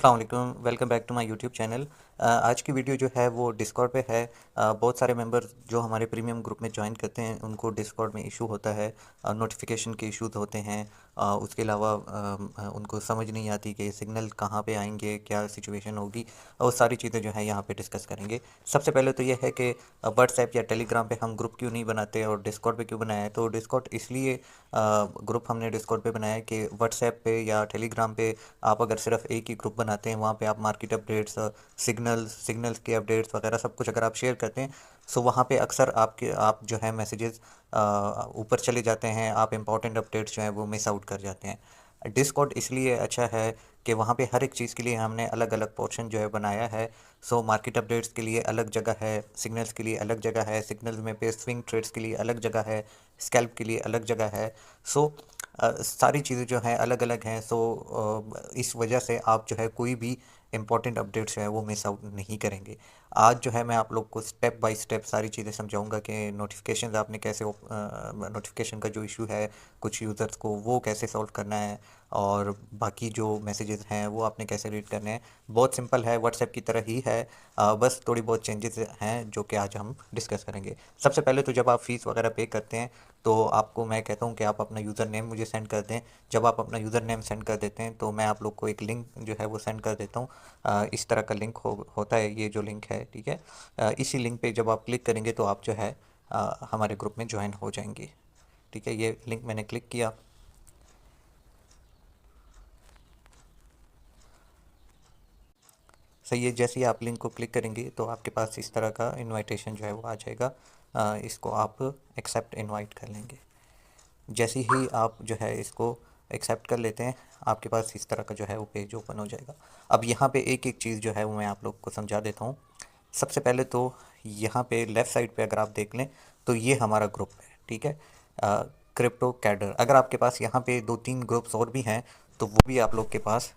अस्सलाम वालेकुम, welcome back to my YouTube channel. आज की वीडियो जो है वो डिस्कॉर्ड पे है। बहुत सारे मेंबर जो हमारे प्रीमियम ग्रुप में ज्वाइन करते हैं उनको डिस्कॉर्ड में इशू होता है, नोटिफिकेशन के इश्यूज होते हैं। उसके अलावा उनको समझ नहीं आती कि सिग्नल कहाँ पे आएंगे, क्या सिचुएशन होगी, और सारी चीज़ें जो है यहाँ पे डिस्कस करेंगे। सबसे पहले तो ये है कि व्हाट्सएप या टेलीग्राम पे हम ग्रुप क्यों नहीं बनाते और डिस्कॉर्ड पे क्यों बनाया है। तो डिस्कॉर्ड इसलिए ग्रुप हमने डिस्कॉर्ड पे बनाया है कि व्हाट्सएप पे या टेलीग्राम पे आप अगर सिर्फ एक ही ग्रुप बनाते हैं, वहाँ पे आप मार्केट अपडेट्स, सिग्नल्स के अपडेट्स वगैरह सब कुछ अगर आप शेयर करते हैं, सो वहाँ पे अक्सर आप जो है मैसेजेस ऊपर चले जाते हैं, आप इंपॉर्टेंट अपडेट्स जो हैं वो मिस आउट कर जाते हैं। डिस्कॉर्ड इसलिए अच्छा है कि वहाँ पे हर एक चीज़ के लिए हमने अलग अलग पोर्शन जो है बनाया है। सो मार्केट अपडेट्स के लिए अलग जगह है, सिग्नल्स के लिए अलग जगह है, सिग्नल्स में पे स्विंग ट्रेड्स के लिए अलग जगह है, स्कैल्प के लिए अलग जगह है। सो सारी चीज़ें जो हैं अलग अलग हैं। सो इस वजह से आप जो है कोई भी इंपॉर्टेंट अपडेट्स जो है वो मिस आउट नहीं करेंगे। आज जो है मैं आप लोग को स्टेप बाय स्टेप सारी चीज़ें समझाऊंगा कि नोटिफिकेशन आपने कैसे, नोटिफिकेशन का जो इशू है कुछ यूज़र्स को, वो कैसे सॉल्व करना है, और बाकी जो मैसेजेस हैं वो आपने कैसे रीड करने हैं। बहुत सिंपल है, व्हाट्सएप की तरह ही है। बस थोड़ी बहुत चेंजेस हैं जो कि आज हम डिस्कस करेंगे। सबसे पहले तो जब आप फ़ीस वगैरह पे करते हैं तो आपको मैं कहता हूँ कि आप अपना यूज़र नेम मुझे सेंड कर दें। जब आप अपना यूज़र नेम सेंड कर देते हैं तो मैं आप लोग को एक लिंक जो है वो सेंड कर देता हूँ। इस तरह का लिंक होता है, ये जो लिंक है, ठीक है। इसी लिंक पे जब आप क्लिक करेंगे तो आप जो है हमारे ग्रुप में ज्वाइन हो जाएंगे, ठीक है। ये लिंक मैंने क्लिक किया। सही है, जैसे ही आप लिंक को क्लिक करेंगे तो आपके पास इस तरह का इनविटेशन जो है वो आ जाएगा। इसको आप एक्सेप्ट इनवाइट कर लेंगे। जैसे ही आप जो है इसको एक्सेप्ट कर लेते हैं, आपके पास इस तरह का जो है वो पेज ओपन हो जाएगा। अब यहाँ पे एक एक चीज़ जो है वो मैं आप लोग को समझा देता हूँ। सबसे पहले तो यहाँ पे लेफ़्ट साइड पे अगर आप देख लें तो ये हमारा ग्रुप है, ठीक है। क्रिप्टो कैडर, अगर आपके पास यहाँ पे दो तीन ग्रुप्स और भी हैं तो वो भी आप लोग के पास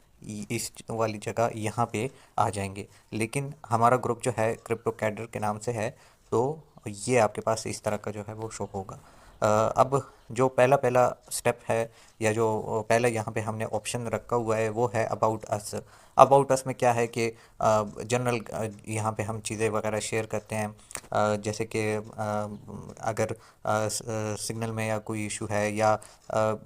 इस वाली जगह यहाँ पे आ जाएंगे। लेकिन हमारा ग्रुप जो है क्रिप्टो कैडर के नाम से है, तो ये आपके पास इस तरह का जो है वो शो होगा। अब जो पहला पहला स्टेप है, या जो पहले यहाँ पे हमने ऑप्शन रखा हुआ है, वो है अबाउट अस। अबाउट अस में क्या है कि जनरल यहाँ पे हम चीज़ें वगैरह शेयर करते हैं। जैसे कि अगर सिग्नल में या कोई इशू है, या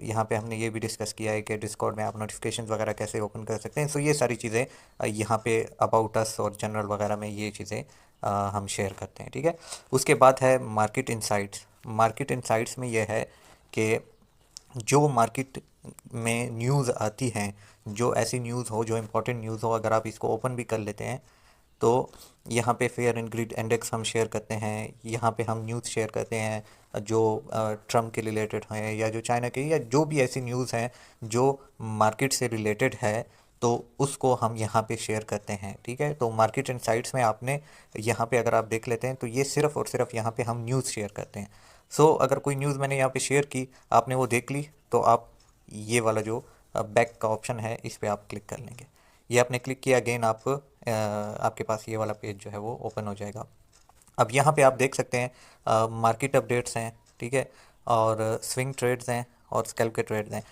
यहाँ पे हमने ये भी डिस्कस किया है कि डिस्कॉर्ड में आप नोटिफिकेशन वगैरह कैसे ओपन कर सकते हैं। सो ये सारी चीज़ें यहाँ पे अबाउट अस और जनरल वगैरह में ये चीज़ें हम शेयर करते हैं, ठीक है। उसके बाद है मार्केट इनसाइट्स। मार्केट इनसाइट्स में यह है कि जो मार्केट में न्यूज़ आती हैं, जो ऐसी न्यूज़ हो, जो इम्पोर्टेंट न्यूज़ हो, अगर आप इसको ओपन भी कर लेते हैं तो यहाँ पे फेयर एंड ग्रीड इंडेक्स हम शेयर करते हैं। यहाँ पे हम न्यूज़ शेयर करते हैं जो ट्रम्प के रिलेटेड हैं, या जो चाइना के, या जो भी ऐसी न्यूज़ हैं जो मार्केट से रिलेटेड है, तो उसको हम यहाँ पे शेयर करते हैं, ठीक है। तो मार्केट इनसाइट्स में आपने यहाँ पे अगर आप देख लेते हैं तो ये सिर्फ़ और सिर्फ यहाँ पे हम न्यूज़ शेयर करते हैं। सो अगर कोई न्यूज़ मैंने यहाँ पे शेयर की, आपने वो देख ली, तो आप ये वाला जो बैक का ऑप्शन है इस पे आप क्लिक कर लेंगे। ये आपने क्लिक किया, अगेन आप आपके पास ये वाला पेज जो है वो ओपन हो जाएगा। अब यहाँ पे आप देख सकते हैं मार्केट अपडेट्स हैं, ठीक है, और स्विंग ट्रेड्स हैं, और स्कैल्प के ट्रेड्स हैं।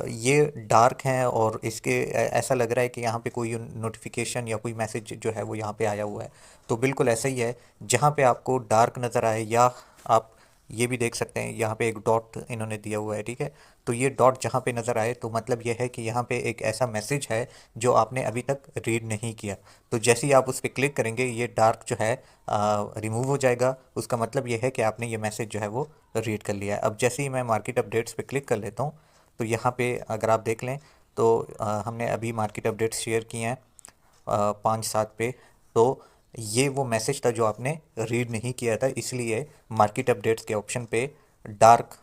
ये डार्क हैं, और इसके ऐसा लग रहा है कि यहाँ पे कोई नोटिफिकेशन या कोई मैसेज जो है वो यहाँ पे आया हुआ है। तो बिल्कुल ऐसा ही है, जहाँ पे आपको डार्क नज़र आए, या आप ये भी देख सकते हैं यहाँ पे एक डॉट इन्होंने दिया हुआ है, ठीक है। तो ये डॉट जहाँ पे नज़र आए तो मतलब ये है कि यहाँ पे एक ऐसा मैसेज है जो आपने अभी तक रीड नहीं किया। तो जैसे ही आप उस पर क्लिक करेंगे, ये डार्क जो है रिमूव हो जाएगा। उसका मतलब ये है कि आपने ये मैसेज जो है वो रीड कर लिया है। अब जैसे ही मैं मार्केट अपडेट्स पे क्लिक कर लेता हूँ तो यहाँ पे अगर आप देख लें तो हमने अभी मार्केट अपडेट्स शेयर किए हैं 5/7 पे। तो ये वो मैसेज था जो आपने रीड नहीं किया था, इसलिए मार्केट अपडेट्स के ऑप्शन पे डार्क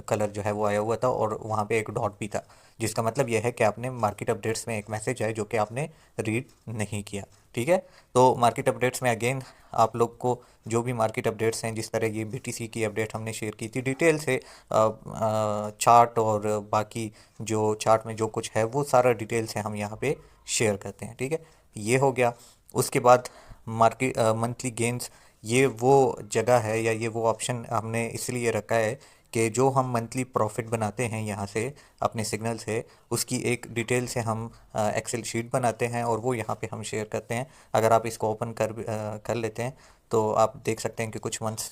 कलर जो है वो आया हुआ था, और वहाँ पे एक डॉट भी था, जिसका मतलब यह है कि आपने मार्केट अपडेट्स में एक मैसेज है जो कि आपने रीड नहीं किया, ठीक है। तो मार्केट अपडेट्स में अगेन आप लोग को जो भी मार्केट अपडेट्स हैं, जिस तरह ये बीटीसी की अपडेट हमने शेयर की थी, डिटेल से चार्ट और बाकी जो चार्ट में जो कुछ है वो सारा डिटेल से हम यहाँ पे शेयर करते हैं, ठीक है। ये हो गया। उसके बाद मंथली गेन्स, ये वो जगह है, या ये वो ऑप्शन हमने इसलिए रखा है कि जो हम मंथली प्रॉफिट बनाते हैं यहाँ से अपने सिग्नल से, उसकी एक डिटेल से हम एक्सेल शीट बनाते हैं और वो यहाँ पे हम शेयर करते हैं। अगर आप इसको ओपन कर लेते हैं तो आप देख सकते हैं कि कुछ मंथ्स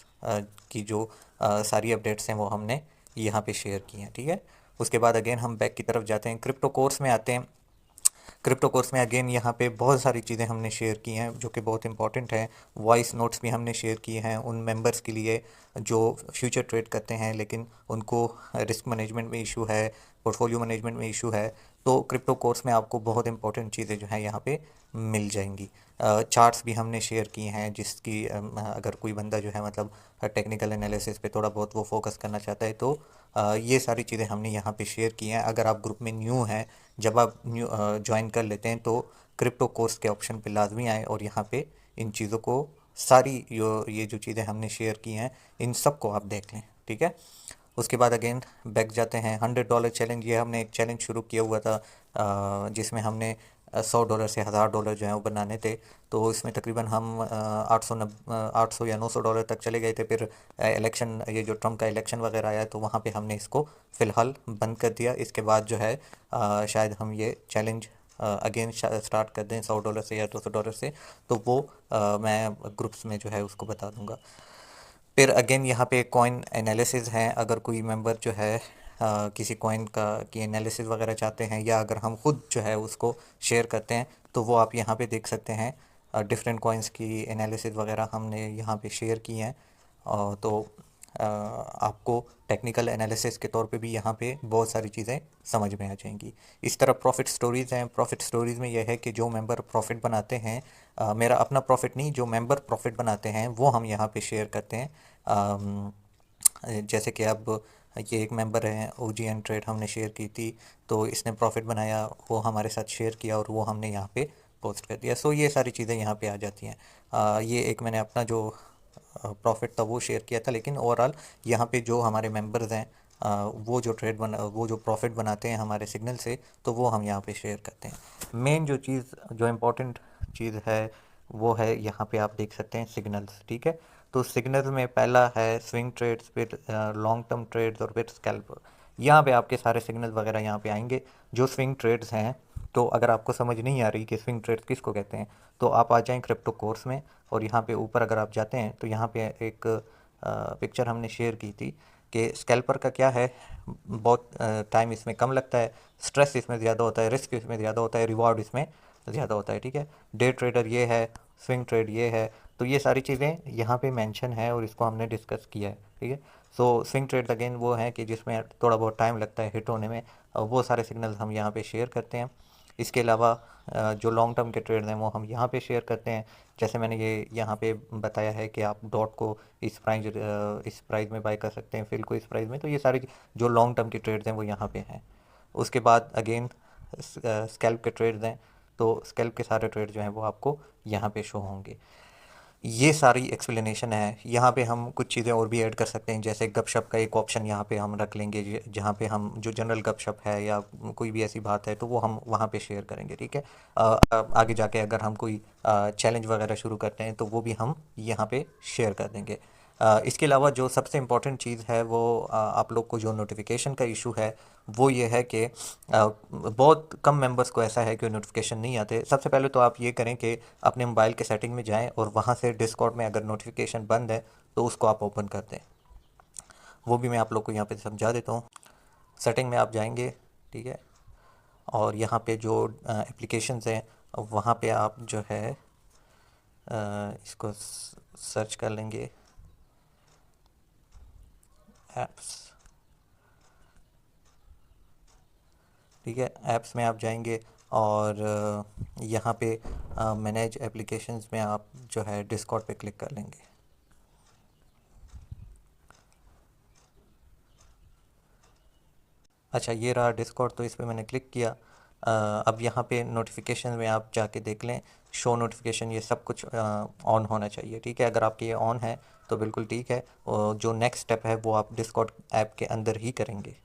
की जो सारी अपडेट्स हैं वो हमने यहाँ पे शेयर की हैं, ठीक है। उसके बाद अगेन हम बैक की तरफ जाते हैं, क्रिप्टो कोर्स में आते हैं। क्रिप्टो कोर्स में अगेन यहाँ पे बहुत सारी चीज़ें हमने शेयर की हैं जो कि बहुत इंपॉर्टेंट हैं। वॉइस नोट्स भी हमने शेयर किए हैं उन मेंबर्स के लिए जो फ्यूचर ट्रेड करते हैं लेकिन उनको रिस्क मैनेजमेंट में इशू है, पोर्टफोलियो मैनेजमेंट में इशू है। तो क्रिप्टो कोर्स में आपको बहुत इंपॉर्टेंट चीज़ें जो हैं यहाँ पे मिल जाएंगी। चार्ट्स भी हमने शेयर किए हैं जिसकी अगर कोई बंदा जो है मतलब टेक्निकल एनालिसिस पे थोड़ा बहुत वो फोकस करना चाहता है तो ये सारी चीज़ें हमने यहाँ पे शेयर की हैं। अगर आप ग्रुप में न्यू हैं, जब आप न्यू ज्वाइन कर लेते हैं तो क्रिप्टो कोर्स के ऑप्शन पे लाजमी आएँ और यहाँ पे इन चीज़ों को सारी ये जो चीज़ें हमने शेयर की हैं इन सब को आप देख लें, ठीक है। उसके बाद अगेन बैक जाते हैं, $100 चैलेंज। ये हमने एक चैलेंज शुरू किया हुआ था जिसमें हमने $100 से $1000 जो है वो बनाने थे। तो इसमें तकरीबन हम 800 या $900 तक चले गए थे। फिर इलेक्शन, ये जो ट्रम्प का इलेक्शन वगैरह आया तो वहाँ पे हमने इसको फ़िलहाल बंद कर दिया। इसके बाद जो है शायद हम ये चैलेंज अगेन स्टार्ट कर दें $100 से या $200 से, तो वो मैं ग्रुप्स में जो है उसको बता दूंगा। फिर अगेन यहाँ पे कॉइन एनालिसिस हैं। अगर कोई मेंबर जो है किसी कॉइन का की एनालिसिस वगैरह चाहते हैं या अगर हम खुद जो है उसको शेयर करते हैं तो वो आप यहाँ पे देख सकते हैं। डिफरेंट कॉइन्स की एनालिसिस वगैरह हमने यहाँ पे शेयर की हैं। तो आपको टेक्निकल एनालिसिस के तौर पे भी यहाँ पे बहुत सारी चीज़ें समझ में आ जाएंगी। इस तरह प्रॉफिट स्टोरीज़ हैं। प्रॉफिट स्टोरीज़ में यह है कि जो मेंबर प्रॉफिट बनाते हैं, मेरा अपना प्रॉफिट नहीं, जो मेंबर प्रॉफिट बनाते हैं वो हम यहाँ पे शेयर करते हैं। जैसे कि अब ये एक मेंबर है OGN ट्रेड, हमने शेयर की थी तो इसने प्रॉफिट बनाया, वो हमारे साथ शेयर किया और वो हमने यहाँ पे पोस्ट कर दिया। सो ये सारी चीज़ें यहाँ पे आ जाती हैं। ये एक मैंने अपना जो प्रॉफिट था वो शेयर किया था, लेकिन ओवरऑल यहाँ पे जो हमारे मेंबर्स हैं वो जो प्रॉफिट बनाते हैं हमारे सिग्नल से, तो वो हम यहाँ पे शेयर करते हैं। मेन जो चीज़, जो इम्पोर्टेंट चीज़ है वो है यहाँ पे आप देख सकते हैं सिग्नल्स, ठीक है। तो सिग्नल में पहला है स्विंग ट्रेड्स, फिर लॉन्ग टर्म ट्रेड्स और फिर स्कैल्प। यहाँ पे आपके सारे सिग्नल वगैरह यहाँ पे आएंगे। जो स्विंग ट्रेड्स हैं, तो अगर आपको समझ नहीं आ रही कि स्विंग ट्रेड्स किसको कहते हैं तो आप आ जाएं क्रिप्टो कोर्स में और यहाँ पे ऊपर अगर आप जाते हैं तो यहाँ पे एक पिक्चर हमने शेयर की थी कि स्कैल्पर का क्या है। बहुत टाइम इसमें कम लगता है, स्ट्रेस इसमें ज़्यादा होता है, रिस्क इसमें ज़्यादा होता है, रिवॉर्ड इसमें ज़्यादा होता है, ठीक है। डे ट्रेडर ये है, स्विंग ट्रेड ये है। तो ये सारी चीज़ें यहाँ पे मेंशन है और इसको हमने डिस्कस किया है, ठीक है। सो स्विंग ट्रेड अगेन वो है कि जिसमें थोड़ा बहुत टाइम लगता है हिट होने में, वो सारे सिग्नल्स हम यहाँ पे शेयर करते हैं। इसके अलावा जो लॉन्ग टर्म के ट्रेड हैं वो हम यहाँ पे शेयर करते हैं। जैसे मैंने ये यहाँ पे बताया है कि आप डॉट को इस प्राइस में बाय कर सकते हैं, फिल को इस प्राइस में। तो ये सारी जो लॉन्ग टर्म की ट्रेड्स हैं वो यहाँ पे हैं। उसके बाद अगेन स्कैल्प के ट्रेड्स हैं, तो स्कैल्प के सारे ट्रेड जो हैं वो आपको यहाँ पे शो होंगे। ये सारी एक्सप्लेनेशन है। यहाँ पे हम कुछ चीज़ें और भी ऐड कर सकते हैं, जैसे गपशप का एक ऑप्शन यहाँ पे हम रख लेंगे जहाँ पे हम जो जनरल गपशप है या कोई भी ऐसी बात है तो वो हम वहाँ पे शेयर करेंगे, ठीक है। आगे जाके अगर हम कोई चैलेंज वगैरह शुरू करते हैं तो वो भी हम यहाँ पे शेयर कर देंगे। इसके अलावा जो सबसे इम्पोर्टेंट चीज़ है वो आप लोग को जो नोटिफिकेशन का इशू है वो ये है कि बहुत कम मेंबर्स को ऐसा है कि नोटिफिकेशन नहीं आते। सबसे पहले तो आप ये करें कि अपने मोबाइल के सेटिंग में जाएं और वहाँ से डिस्कॉर्ड में अगर नोटिफिकेशन बंद है तो उसको आप ओपन कर दें। वो भी मैं आप लोग को यहाँ पे समझा देता हूँ। सेटिंग में आप जाएंगे, ठीक है, और यहाँ पे जो एप्लीकेशंस हैं वहाँ पे आप जो है इसको सर्च कर लेंगे, ऐप्स, ठीक है। ऐप्स में आप जाएंगे और यहाँ पे मैनेज एप्लीकेशंस में आप जो है डिस्कॉर्ड पे क्लिक कर लेंगे। अच्छा, ये रहा डिस्कॉर्ड, तो इस पर मैंने क्लिक किया। अब यहाँ पे नोटिफिकेशन में आप जाके देख लें, शो नोटिफिकेशन, ये सब कुछ ऑन होना चाहिए, ठीक है। अगर आपके ये ऑन है तो बिल्कुल ठीक है। और जो नेक्स्ट स्टेप है वो आप डिस्कॉर्ड ऐप के अंदर ही करेंगे।